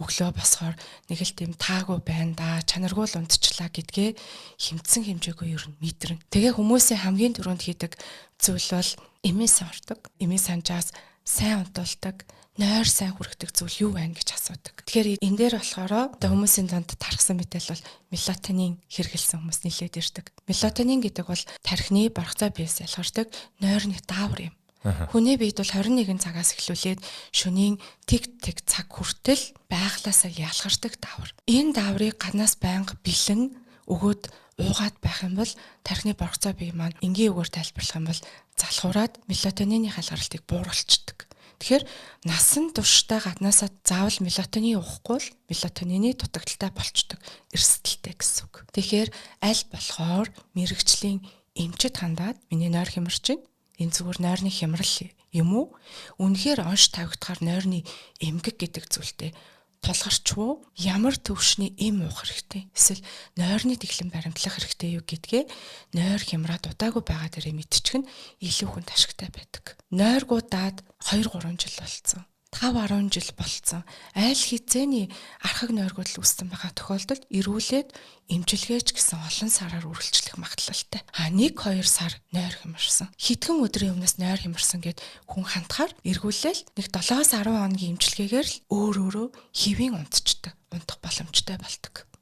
өглөө босохоор нэг л тийм таагүй байна да, чанаргүй л унтчлаа гэдгээ хэмтсэн хэмжээгүй ер нь мэдэрнэ. Тэгээ хүмүүсийн хамгийн түрүүнд хийдэг зүйл бол эмээ санардаг. Эмээ санжаас сайн унтуулдаг, нойр сайн хүрэгдэг зүйл юу байна гэж асуудаг. Тэгэхээр энэ дээр болохоор одоо хүмүүсийн донд тархсан мэдээл бол мелатонин хэрэгэлсэн хүмүүс нэлээд ирдэг. Мелатонин гэдэг бол тархины боргоцоо биес ялгардаг нойрны даавар юм. Хүний биед бол 21 цагаас эхлүүлээд шөнийн тэг цаг хүртэл байглаасаа ялгардаг даавар. Энэ дааврыг гаднаас байнга бэлэн өгөөд уугаад байх юм бол тархины боргоцоо бие маань энгийн үгээр тайлбарлах юм бол залхуураад мелатонины халгаралтыг бууруулцдаг. Тэгэхээр насан туршдаа гаднаасаа заавал мелатонин уухгүй л мелатонины дутагдaltaй болчдөг эрсдэлтэй гэсэн үг. Тэгэхээр аль болохоор мэрэгжлийн эмчит хандаад миний нойр хямарч байна. Энэ зүгээр нойрны хямрал юм уу? Үнэхээр онш тавигдахаар нойрны эмгэг гэдэг зүйлтэй тулгарч уу? Ямар төвшний эм уух хэрэгтэй? Эсвэл нойрны дэглэм баримтлах хэрэгтэй юу гэдгээ нойр хямраад удаагүй байгаа дээрээ мэдчих нь илүү хүнд ашигтай байдаг. Нойргуудад 2-3 жил болцсон. 5-10 жил болцсон. Айл хизээний архаг нойргууд л үүссэн байгаа тохиолдолд эрүүлээд эмчилгээч гэсэн олон сараар үргэлжлэх магадлалтай. 1-2 сар нойр хямарсан. Хэдхэн өдрийн өмнөөс нойр хямарсан гэд хүн хандахаар эргүүлээл нэг 7-10 хоногийн эмчилгээгээр л өөр хэвийн унтдаг боломжтой болдог.